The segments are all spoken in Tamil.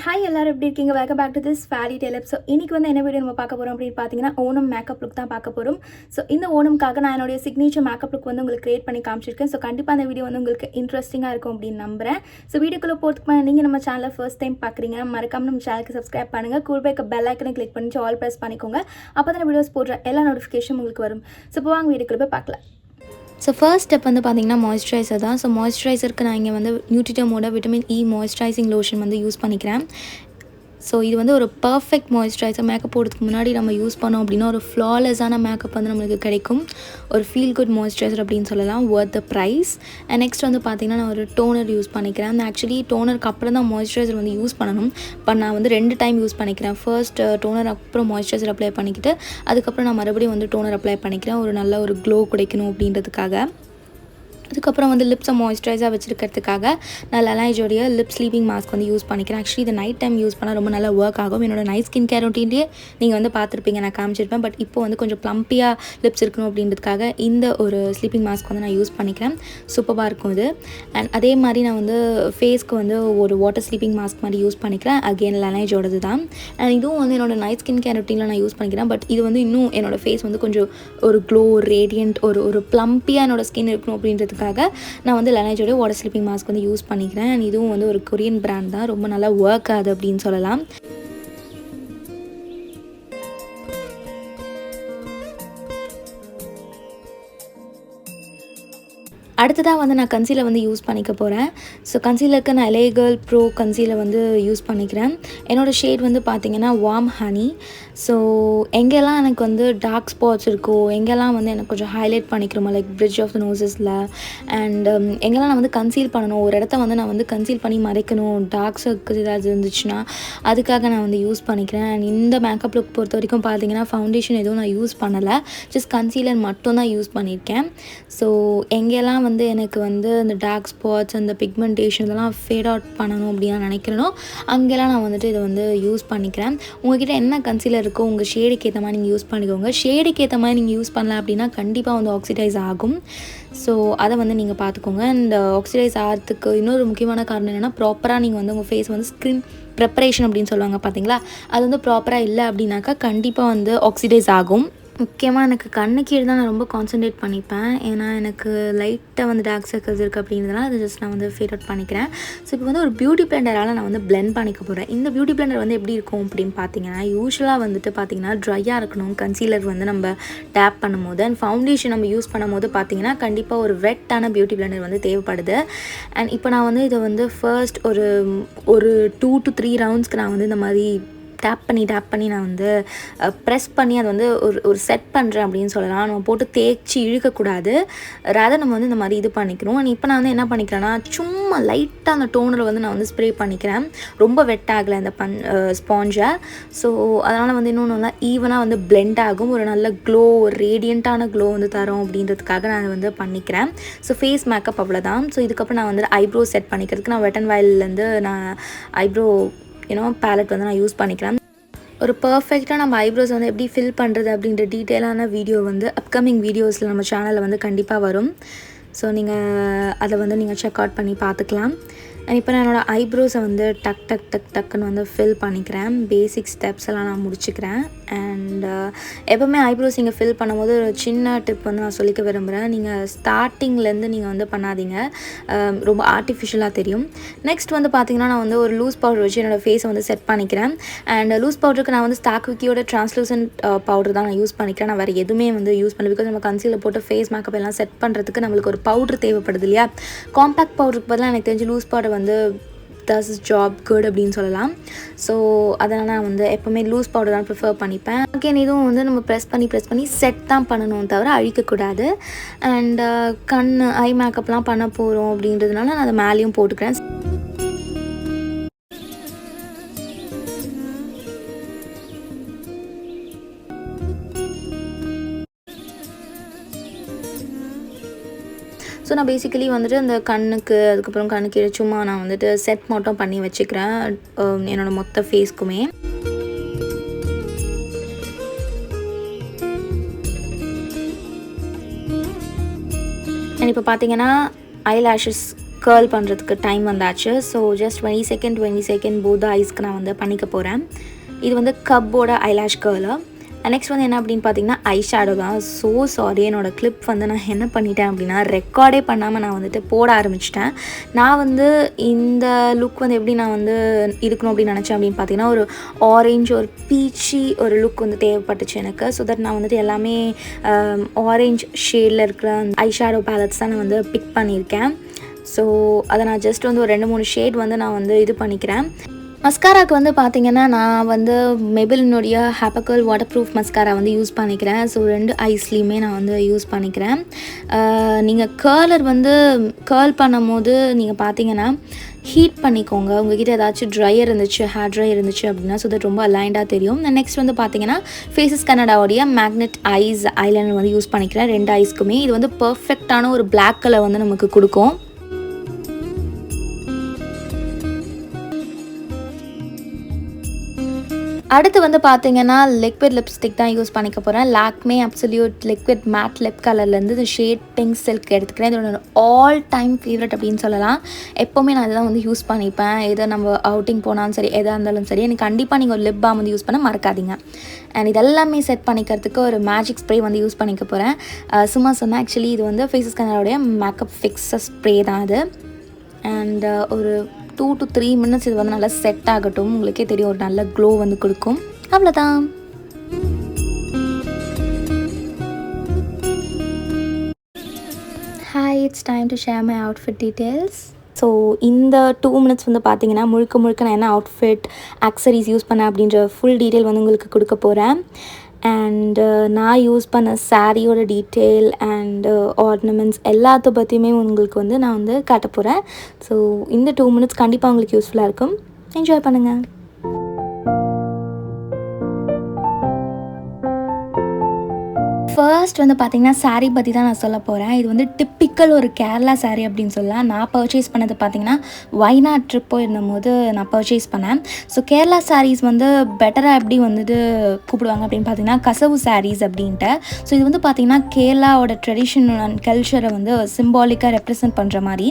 ஹாய் எல்லாரும் எப்படி இருக்கீங்க? Welcome back to Thisfairytalelife. So இன்றைக்கி வந்து என்ன வீடியோ நம்ம பார்க்க போகிறோம் அப்படின்னு பார்த்தீங்கன்னா ஓணம் மேக்கப் லுக் தான் பார்க்க போகிறோம். ஸோ இந்த ஓணம்காக நான் என்னுடைய சிக்னேச்சர் மேக்கப் லுக் வந்து உங்களுக்கு கிரியேட் பண்ணி காமிச்சிருக்கேன். ஸோ கண்டிப்பாக அந்த வீடியோ வந்து உங்களுக்கு இன்ட்ரெஸ்டிங்காக இருக்கும் அப்படின்னு நம்புகிறேன். ஸோ வீடியோக்குள்ளே போகிறதுக்கு நீங்கள் நம்ம சேனலை ஃபர்ஸ்ட் டைம் பார்க்குறீங்கன்னா மறக்காம நம்ம சேனலுக்கு சப்ஸ்கிரைப் பண்ணுங்கள். கூட இருக்க பெல் ஐக்கனை கிளிக் பண்ணி ஆல் ப்ரெஸ் பண்ணிக்கோங்க. அப்போ தான் வீடியோஸ் போடுற எல்லா நோட்டிஃபிகேஷன் உங்களுக்கு வரும். ஸோ இப்போ வாங்க வீடியோக்குள்ளே போய் பார்க்கலாம். ஸோ ஃபர்ஸ்ட் ஸ்டெப் வந்து பார்த்திங்கன்னா மாய்ஸ்சரைசர் தான். ஸோ மாய்ஸ்சரைசருக்கு நான் இங்கே வந்து நியூட்ரிடமோட விட்டமின் இ மாய்ஸ்சரைசிங் லோஷன் வந்து யூஸ் பண்ணிக்கிறேன். ஸோ இது வந்து ஒரு பர்ஃபெக்ட் மாய்ஸ்சரைசர். மேக்கப் போடுறதுக்கு முன்னாடி நம்ம யூஸ் பண்ணோம் அப்படின்னா ஒரு ஃப்ளாலெஸ்ஸான மேக்கப் வந்து நம்மளுக்கு கிடைக்கும். ஒரு ஃபீல் குட் மாய்ஸ்சரைசர் அப்படின்னு சொல்லலாம். Worth the price. And next வந்து பார்த்திங்கன்னா நான் ஒரு டோனர் யூஸ் பண்ணிக்கிறேன். ஆக்சுவலி டோனருக்கு அப்புறம் தான் மாய்ஸ்சரைசர் வந்து யூஸ் பண்ணணும். பட் நான் வந்து 2 டைம் யூஸ் பண்ணிக்கிறேன். ஃபர்ஸ்ட் டோனர் அப்புறம் மாய்ஸ்சரைசர் அப்ளை பண்ணிக்கிட்டு அதுக்கப்புறம் நான் மறுபடியும் வந்து டோனர் அப்ளை பண்ணிக்கிறேன். ஒரு நல்ல ஒரு க்ளோ கிடைக்கணும் அப்படின்றதுக்காக. அதுக்கப்புறம் வந்து லிப்ஸை மாய்ஸ்சரைஸாக வச்சுருக்கிறதுக்காக நான் லலைஜோடைய லிப் ஸ்லீப்பிங் மாஸ்க் வந்து யூஸ் பண்ணிக்கிறேன். ஆக்சுவலி இதை நைட் டைம் யூஸ் பண்ணால் ரொம்ப நல்லா ஒர்க் ஆகும். என்னோட நைட் ஸ்கின் கேர் ரொட்டீன்லேயே நீங்கள் வந்து பார்த்துருப்பீங்க, நான் காமிச்சிருப்பேன். பட் இப்போ வந்து கொஞ்சம் ப்ளம்பியாக லிப்ஸ் இருக்கணும் அப்படின்றதுக்காக இந்த ஒரு ஸ்லீப்பிங் மாஸ்க் வந்து நான் யூஸ் பண்ணிக்கிறேன். சூப்பராக இருக்கும் இது. அண்ட் அதே மாதிரி நான் வந்து ஃபேஸ்க்கு வந்து ஒரு வாட்டர் ஸ்லீப்பிங் மாஸ்க் மாதிரி யூஸ் பண்ணிக்கிறேன். அகெயின் லலைஜோடது தான். அண்ட் இதுவும் வந்து என்னோட நைட் ஸ்கின் கேர் ரொட்டீனில் நான் யூஸ் பண்ணிக்கிறேன். பட் இது வந்து இன்னும் என்னோடய ஃபேஸ் வந்து கொஞ்சம் ஒரு க்ளோ ரேடியன்ட் ஒரு ப்ளம்பியாக என்னோடய ஸ்கின் இருக்கணும் அப்படின்றதுக்காக நான் வந்து லலைஜோட வாட்டர் ஸ்லீப்பிங் மாஸ்க் வந்து யூஸ் பண்ணிக்கிறேன். அண்ட் இதுவும் வந்து ஒரு கொரியன் பிராண்ட் தான். ரொம்ப நல்லா ஒர்க் ஆகுது அப்படின்னு சொல்லலாம். அடுத்ததாக வந்து நான் கன்சீலர் வந்து யூஸ் பண்ணிக்க போகிறேன். ஸோ கன்சீலருக்கு நான் LA Girl Pro கன்சீலர் வந்து யூஸ் பண்ணிக்கிறேன். என்னோடய ஷேட் வந்து பார்த்திங்கன்னா வார்ம் ஹனி. ஸோ எங்கெல்லாம் எனக்கு வந்து டார்க் ஸ்பாட்ஸ் இருக்கோ, எங்கெல்லாம் வந்து எனக்கு கொஞ்சம் ஹைலைட் பண்ணிக்கிறோமோ லைக் பிரிட்ஜ் ஆஃப் த நோசஸில் அண்ட் எங்கெல்லாம் நான் வந்து கன்சீல் பண்ணணும், ஒரு இடத்த வந்து நான் வந்து கன்சீல் பண்ணி மறைக்கணும், டார்க் சர்க்கிள்ஸ் ஏதாவது இருந்துச்சுன்னா அதுக்காக நான் வந்து யூஸ் பண்ணிக்கிறேன். அண்ட் இந்த மேக்கப் லுக் பொறுத்த வரைக்கும் பார்த்திங்கன்னா ஃபவுண்டேஷன் எதுவும் நான் யூஸ் பண்ணலை. ஜஸ்ட் கன்சீலர் மட்டும் தான் யூஸ் பண்ணியிருக்கேன். ஸோ எங்கெல்லாம் வந்து எனக்கு வந்து அந்த டார்க் ஸ்பாட்ஸ் அந்த பிக்மெண்டேஷன் இதெல்லாம் ஃபேட் அவுட் பண்ணணும் அப்படின்னு நான் நினைக்கிறேனோ அங்கெல்லாம் நான் வந்துட்டு இதை வந்து யூஸ் பண்ணிக்கிறேன். உங்கள்கிட்ட என்ன கன்சீலர் இருக்கோ உங்கள் ஷேடுக்கு ஏற்ற மாதிரி நீங்கள் யூஸ் பண்ணிக்கோங்க. ஷேடுக்கு ஏற்ற மாதிரி நீங்கள் யூஸ் பண்ணல அப்படின்னா கண்டிப்பாக வந்து ஆக்சிடைஸ் ஆகும். ஸோ அதை வந்து நீங்கள் பார்த்துக்கோங்க. அண்ட் ஆக்சிடைஸ் ஆகிறதுக்கு இன்னொரு முக்கியமான காரணம் என்னென்னா ப்ராப்பராக நீங்கள் வந்து உங்கள் ஃபேஸ் வந்து ஸ்கின் ப்ரிப்பரேஷன் அப்படின்னு சொல்லுவாங்க பார்த்தீங்களா, அது வந்து ப்ராப்பராக இல்லை அப்படின்னாக்கா கண்டிப்பாக வந்து ஆக்சிடைஸ் ஆகும். முக்கியமாக எனக்கு கண்ணு கீழே தான் நான் ரொம்ப கான்சன்ட்ரேட் பண்ணிப்பேன். ஏன்னா எனக்கு லைட்டாக வந்து டார்க் சர்க்கிள்ஸ் இருக்குது அப்படின்றதுனால அதை ஜஸ்ட் நான் வந்து ஃபேட் அவுட் பண்ணிக்கிறேன். ஸோ இப்போ வந்து ஒரு பியூட்டி பிளெண்டரால் நான் வந்து பிளெண்ட் பண்ணிக்க போகிறேன். இந்த பியூட்டி பிளெண்டர் வந்து எப்படி இருக்கும் அப்படின்னு பார்த்தீங்கன்னா யூஸ்வலாக வந்துட்டு பார்த்திங்கன்னா ட்ரையாக இருக்கணும் கன்சீலர் வந்து நம்ம டேப் பண்ணும்போது. அண்ட் ஃபவுண்டேஷன் நம்ம யூஸ் பண்ணும்போது பார்த்திங்கன்னா கண்டிப்பாக ஒரு வெட்டான பியூட்டி பிளெண்டர் வந்து தேவைப்படுது. அண்ட் இப்போ நான் வந்து இதை வந்து ஃபர்ஸ்ட் ஒரு 2 to 3 ரவுண்ட்ஸ்க்கு நான் வந்து இந்த மாதிரி டேப் பண்ணி நான் வந்து ப்ரெஸ் பண்ணி அதை வந்து ஒரு செட் பண்ணுறேன் அப்படின்னு சொல்லலாம். நம்ம போட்டு தேய்ச்சி இழுக்கக்கூடாது. ரேதர் நம்ம வந்து இந்த மாதிரி இது பண்ணிக்கணும். அண்ட் இப்போ நான் வந்து என்ன பண்ணிக்கிறேன்னா சும்மா லைட்டாக அந்த டோனரை வந்து நான் வந்து ஸ்ப்ரே பண்ணிக்கிறேன். ரொம்ப வெட் ஆகலை இந்த ஸ்பாஞ்சை. ஸோ அதனால் வந்து இன்னும் நல்லா ஈவனாக வந்து பிளெண்ட் ஆகும். ஒரு நல்ல க்ளோ, ஒரு ரேடியண்ட்டான க்ளோ வந்து தரோம் அப்படின்றதுக்காக நான் அதை வந்து பண்ணிக்கிறேன். ஸோ ஃபேஸ் மேக்கப் அவ்வளோதான். ஸோ இதுக்கப்புறம் நான் வந்து ஐப்ரோ செட் பண்ணிக்கிறதுக்கு நான் வெட் அண்ட் வைல்ட்லேருந்து நான் ஐப்ரோ பேலட் வந்து நான் யூஸ் பண்ணிக்கிறேன். ஒரு பர்ஃபெக்டாக நம்ம ஐப்ரோஸ் வந்து எப்படி ஃபில் பண்ணுறது அப்படின்ற டீட்டெயிலான வீடியோ வந்து அப்கமிங் வீடியோஸில் நம்ம சேனலில் வந்து கண்டிப்பாக வரும். ஸோ நீங்கள் அதை வந்து நீங்கள் செக் அவுட் பண்ணி பார்த்துக்கலாம். அண்ட் இப்போ நான் என்னோடய ஐப்ரோஸை வந்து டக்குன்னு வந்து ஃபில் பண்ணிக்கிறேன். பேசிக் ஸ்டெப்ஸ் எல்லாம் நான் முடிச்சுக்கிறேன். அண்ட் எப்போவுமே ஐப்ரோஸ் நீங்கள் ஃபில் பண்ணும்போது ஒரு சின்ன டிப் வந்து நான் சொல்லிக்க விரும்புகிறேன். நீங்கள் ஸ்டார்டிங்லேருந்து நீங்கள் வந்து பண்ணாதீங்க, ரொம்ப ஆர்டிஃபிஷியலாக தெரியும். நெக்ஸ்ட் வந்து பார்த்திங்கன்னா நான் வந்து ஒரு லூஸ் பவுடர் வச்சு என்னோடய ஃபேஸை வந்து செட் பண்ணிக்கிறேன். அண்ட் லூஸ் பவுடருக்கு நான் வந்து ஸ்டாக் விக்கியோட ட்ரான்ஸ்லூசன்ட் பவுடர் தான் நான் யூஸ் பண்ணிக்கிறேன். நான் வேறு எதுவுமே வந்து யூஸ் பண்ணல. பிகாஸ் நம்ம கன்சீலர் போட்டு ஃபேஸ் மேக்கப் எல்லாம் செட் பண்ணுறதுக்கு நம்மளுக்கு ஒரு பவுடர் தேவைப்படுது இல்லையா. காம்பேக்ட் பவுடருக்கு பதிலாக எனக்கு தெரிஞ்சு லூஸ் பவுடர் வந்து does job good அப்படின்னு சொல்லலாம். ஸோ அதனால் நான் வந்து எப்போவுமே லூஸ் பவுடர் தான் ப்ரிஃபர் பண்ணிப்பேன். அகெயின் இதுவும் வந்து நம்ம ப்ரெஸ் பண்ணி செட் தான் பண்ணணும் தவிர அழிக்கக்கூடாது. அண்ட் கண் ஐ மேக்கப்லாம் பண்ண போகிறோம் அப்படின்றதுனால நான் அதை மேலேயும் போட்டுக்கிறேன். ஸோ நான் பேசிக்கலி வந்துட்டு அந்த கண்ணுக்கு அதுக்கப்புறம் கண்ணுக்கு சும்மா நான் வந்துட்டு செட் மட்டும் பண்ணி வச்சுக்கிறேன் என்னோடய மொத்த ஃபேஸ்க்குமே. அண்ட் இப்போ பார்த்தீங்கன்னா ஐலாஷஸ் கேர்ள் பண்ணுறதுக்கு டைம் வந்தாச்சு. ஸோ ஜஸ்ட் 20 செகண்ட் போத் ஐஸ்க்கு நான் வந்து பண்ணிக்க போகிறேன். இது வந்து கப்போட ஐலாஷ் கேர்ளு. நெக்ஸ்ட் வந்து என்ன அப்படின்னு பார்த்தீங்கன்னா ஐ ஷேடோ தான். ஸோ சாரி, என்னோடய கிளிப் வந்து நான் என்ன பண்ணிட்டேன் அப்படின்னா ரெக்கார்டே பண்ணாமல் நான் வந்துட்டு போட ஆரம்பிச்சிட்டேன். நான் வந்து இந்த லுக் வந்து எப்படி நான் வந்து இருக்கணும் அப்படின்னு நினச்சேன் அப்படின்னு பார்த்தீங்கன்னா ஒரு ஆரேஞ்ச் ஒரு பீச்சி ஒரு லுக் வந்து தேவைப்பட்டுச்சு எனக்கு. ஸோ தட் நான் வந்துட்டு எல்லாமே ஆரேஞ்ச் ஷேடில் இருக்கிற ஐ ஷேடோ பேலட்ஸ் தான் நான் வந்து பிக் பண்ணியிருக்கேன். ஸோ அதை நான் ஜஸ்ட் வந்து ஒரு 2-3 ஷேட் வந்து நான் வந்து இது பண்ணிக்கிறேன். மஸ்காராவுக்கு வந்து பார்த்திங்கன்னா நான் வந்து மெபிலினுடைய ஹேப்பக்கர்ல் வாட்டர் ப்ரூஃப் மஸ்காரா வந்து யூஸ் பண்ணிக்கிறேன். ஸோ 2 ஐஸ்லேயுமே நான் வந்து யூஸ் பண்ணிக்கிறேன். நீங்கள் கேர்லர் வந்து கேர்ல் பண்ணும் போது நீங்கள் பார்த்தீங்கன்னா ஹீட் பண்ணிக்கோங்க. உங்கள்கிட்ட ஏதாச்சும் ட்ரையர் இருந்துச்சு, ஹேர் ட்ரையர் இருந்துச்சு அப்படின்னா ஸோ தட் ரொம்ப அலைண்டாக தெரியும். நெக்ஸ்ட் வந்து பார்த்தீங்கன்னா ஃபேஸஸ் கனடாவுடைய மேக்னெட் ஐலைனர் வந்து யூஸ் பண்ணிக்கிறேன் 2 ஐஸ்க்குமே. இது வந்து பர்ஃபெக்டான ஒரு பிளாக் கலர் வந்து நமக்கு கொடுக்கும். அடுத்து வந்து பார்த்தீங்கன்னா லிக்விட் லிப்ஸ்டிக் தான் யூஸ் பண்ணிக்க போகிறேன். Lakme absolute liquid matte lip கலர்லேருந்து இந்த ஷேட் பிங்க் சில்க் எடுத்துக்கிறேன். இதோட ஆல் டைம் ஃபேவரட் அப்படின்னு சொல்லலாம். எப்போவுமே நான் இதெல்லாம் வந்து யூஸ் பண்ணிப்பேன். எதை நம்ம அவுட்டிங் போனாலும் சரி, எதாக இருந்தாலும் சரி. எனக்கு கண்டிப்பாக நீங்கள் ஒரு லிப் பாம் வந்து யூஸ் பண்ண மறக்காதீங்க. அண்ட் இதெல்லாமே செட் பண்ணிக்கிறதுக்கு ஒரு மேஜிக் ஸ்ப்ரே வந்து யூஸ் பண்ணிக்க போகிறேன். சும்மா சொன்னால் ஆக்சுவலி இது வந்து ஃபேஸஸ் கனடாவுடைய மேக்கப் ஃபிக்ஸர் ஸ்ப்ரே தான் அது. அண்ட் ஒரு 2 to 3 minutes இது வந்து நல்லா செட் ஆகட்டும். உங்களுக்கே தெரியும் ஒரு நல்ல க்ளோ வந்து கொடுக்கும். அவ்வளோதான். Hi, it's time to share my outfit details. So இந்த 2 minutes வந்து பார்த்தீங்கன்னா முழுக்க நான் என்ன அவுட்ஃபிட் ஆக்சரிஸ் யூஸ் பண்ணேன் அப்படின்ற ஃபுல் டீட்டெயில் வந்து உங்களுக்கு கொடுக்க போகிறேன். அண்டு நான் யூஸ் பண்ண சாரியோட டீட்டெயில் அண்டு ஆர்னமெண்ட்ஸ் எல்லாத்த பற்றியுமே உங்களுக்கு வந்து நான் வந்து காட்ட போகிறேன். ஸோ இந்த 2 minutes கண்டிப்பாக உங்களுக்கு யூஸ்ஃபுல்லாக இருக்கும். என்ஜாய் பண்ணுங்கள். ஃபர்ஸ்ட் வந்து பார்த்திங்கன்னா சாரீ பற்றி தான் நான் சொல்ல போகிறேன். இது வந்து டிப்பிக்கல் ஒரு கேரளா சாரீ அப்படின்னு சொல்லலாம். நான் பர்ச்சேஸ் பண்ணது பார்த்திங்கன்னா வயநாட் ட்ரிப் போயிருந்தபோது நான் பர்ச்சேஸ் பண்ணேன். ஸோ கேரளா சாரீஸ் வந்து பெட்டராக எப்படி வந்துட்டு கூப்பிடுவாங்க அப்படின்னு பார்த்திங்கன்னா கசவு சாரீஸ் அப்படின்ட்டு. ஸோ இது வந்து பார்த்திங்கன்னா கேரளாவோட ட்ரெடிஷன் அண்ட் கல்ச்சரை வந்து சிம்பாலிக்காக ரெப்ரசன்ட் பண்ணுற மாதிரி.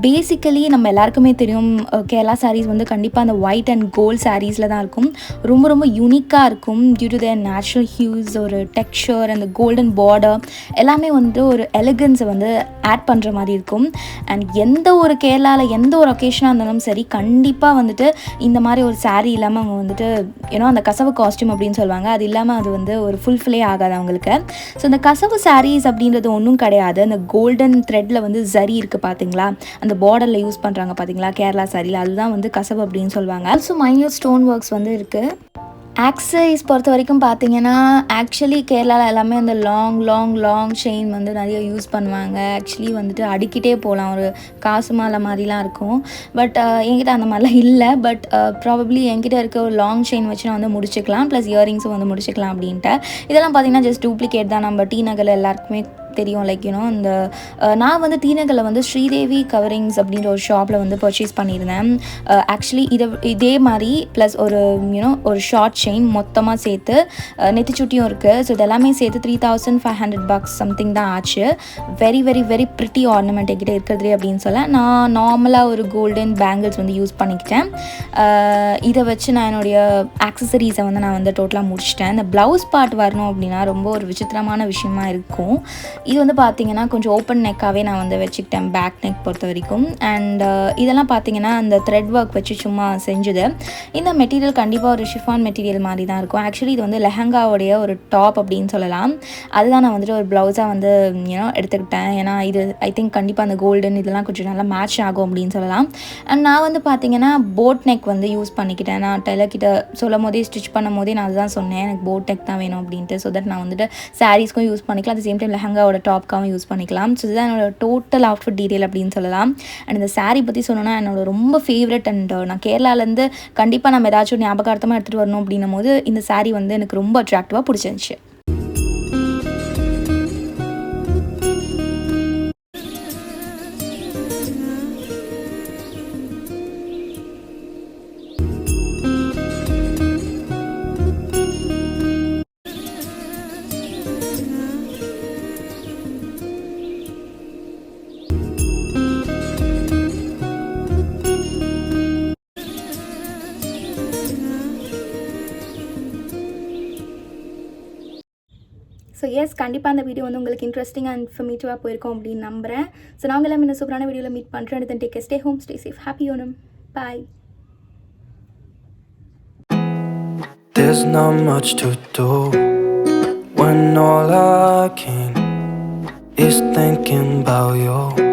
பேசிக்கலி நம்ம எல்லாருக்குமே தெரியும் கேரளா சாரீஸ் வந்து கண்டிப்பாக அந்த ஒயிட் அண்ட் கோல்ட் சாரீஸில் தான் இருக்கும். ரொம்ப யூனிக்காக இருக்கும் due to their natural hues, ஒரு டெக்ஸ்சர், அந்த கோல்டன் பார்டர் எல்லாமே வந்து ஒரு எலிகன்ஸை வந்து ஆட் பண்ணுற மாதிரி இருக்கும். அண்ட் எந்த ஒரு கேரளாவில் எந்த ஒரு ஒகேஷனாக இருந்தாலும் சரி கண்டிப்பாக வந்துட்டு இந்த மாதிரி ஒரு சாரீ இல்லாமல் அவங்க வந்துட்டு அந்த கசவு காஸ்டியூம் அப்படின்னு சொல்லுவாங்க. அது இல்லாமல் அது வந்து ஒரு ஃபுல்ஃபில்லே ஆகாது அவங்களுக்கு. ஸோ இந்த கசவு சாரீஸ் அப்படின்றது ஒன்றும் கிடையாது. அந்த கோல்டன் த்ரெட்டில் வந்து ஜரி இருக்குது பார்த்தீங்களா, அந்த பார்டரில் யூஸ் பண்ணுறாங்க பார்த்தீங்களா கேரளா சாரியில், அதுதான் வந்து கசவு அப்படின்னு சொல்லுவாங்க. ஆல்சோ மைன்யூட் ஸ்டோன் ஒர்க்ஸ் வந்து இருக்குது. ஆக்சசரிஸ் பொறுத்த வரைக்கும் பார்த்தீங்கன்னா ஆக்சுவலி கேரளாவில் எல்லாமே அந்த லாங் செயின் வந்து நிறைய யூஸ் பண்ணுவாங்க. ஆக்சுவலி வந்துட்டு அடிக்கிட்டே போகலாம், ஒரு காசு மாலை மாதிரிலாம் இருக்கும். பட் என்கிட்ட அந்த மாதிரிலாம் இல்லை. பட் ப்ராபப்ளி என்கிட்ட இருக்க ஒரு லாங் செயின் வச்சு நான் வந்து முடிச்சுக்கலாம், ப்ளஸ் இயரிங்ஸும் வந்து முடிச்சுக்கலாம் அப்படின்ட்டு. இதெல்லாம் பார்த்தீங்கன்னா ஜஸ்ட் டூப்ளிகேட் தான். நம்ம டி நகரில் எல்லாருக்குமே தெரியும். லைக் இந்த நான் வந்து டி நகரில் வந்து ஸ்ரீதேவி கவரிங்ஸ் அப்படின்ற ஒரு ஷாப்பில் வந்து பர்ச்சேஸ் பண்ணியிருந்தேன். ஆக்சுவலி இதே மாதிரி ப்ளஸ் ஒரு ஷார்ட் செயின் மொத்தமாக சேர்த்து நெத்திச்சுட்டியும் இருக்குது. ஸோ இதெல்லாமே சேர்த்து $3,500 சம்திங் தான் ஆச்சு. வெரி ப்ரிட்டி ஆர்னமெண்ட் என்கிட்ட இருக்கிறது அப்படின்னு சொல்ல நான் நார்மலாக ஒரு கோல்டன் பேங்கிள்ஸ் வந்து யூஸ் பண்ணிக்கிட்டேன். இதை வச்சு நான் என்னுடைய ஆக்சசரிஸை வந்து நான் வந்து டோட்டலாக முடிச்சிட்டேன். இந்த ப்ளவுஸ் பார்ட் வரணும் அப்படின்னா ரொம்ப ஒரு விசித்திரமான விஷயமா இருக்கும். இது வந்து பார்த்திங்கன்னா கொஞ்சம் ஓப்பன் நெக்காகவே நான் வந்து வச்சுக்கிட்டேன் பேக் நெக் பொறுத்த வரைக்கும். அண்ட் இதெல்லாம் பார்த்திங்கன்னா அந்த த்ரெட் ஒர்க் வச்சு சும்மா செஞ்சுது. இந்த மெட்டீரியல் கண்டிப்பாக ஒரு ஷிஃபான் மெட்டீரியல் மாதிரி தான் இருக்கும். ஆக்சுவலி இது வந்து லெஹங்காவுடைய ஒரு டாப் அப்படின்னு சொல்லலாம். அதுதான் நான் வந்துட்டு ஒரு ப்ளவுஸாக வந்து எடுத்துக்கிட்டேன். ஏன்னா இது ஐ திங்க் கண்டிப்பாக அந்த கோல்டன் இதெல்லாம் கொஞ்சம் நல்லா மேட்ச் ஆகும் அப்படின்னு சொல்லலாம். அண்ட் நான் வந்து பார்த்திங்கன்னா போட் நெக் வந்து யூஸ் பண்ணிக்கிட்டேன். நான் டெய்லர்கிட்ட சொல்லும் போதே ஸ்டிச் பண்ணும் போதே நான் அதுதான் சொன்னேன், எனக்கு போட் நெக் தான் வேணும் அப்படின்ட்டு. ஸோ தட் நான் வந்துட்டு சாரீஸ்க்கும் யூஸ் பண்ணிக்கலாம், அட் சேம் டைம் லெஹங்காவோட டாப்காகவும் யூஸ் பண்ணிக்கலாம். ஸோ இதுதான் என்னோட டோட்டல் அவுட்ஃபிட் டீட்டெயில் அப்படின்னு சொல்லலாம். அண்ட் இந்த சாரீ பற்றி சொன்னோன்னா என்னோட ரொம்ப ஃபேவரட். அண்ட் நான் கேரளாலேருந்து கண்டிப்பாக நம்ம ஏதாச்சும் ஞாபகார்த்தமாக எடுத்துகிட்டு வரணும் அப்படின்னும் போது இந்த சாரீ வந்து எனக்கு ரொம்ப அட்ராக்டிவாக பிடிச்சிருந்துச்சு. ஸோ எஸ், கண்டிப்பாக அந்த வீடியோ வந்து உங்களுக்கு இன்ட்ரெஸ்டிங் அண்ட் இன்ஃபர்மேட்டிவாக போயிருக்கோம் அப்படின்னு நம்புகிறேன். ஸோ நாங்கள் எல்லாம் இன்னும் சூப்பரான வீடியோவில் மீட் பண்ணுறேன். Then take stay home, stay safe, happy Onam, bye. There's not much to do when all I can is thinking about you.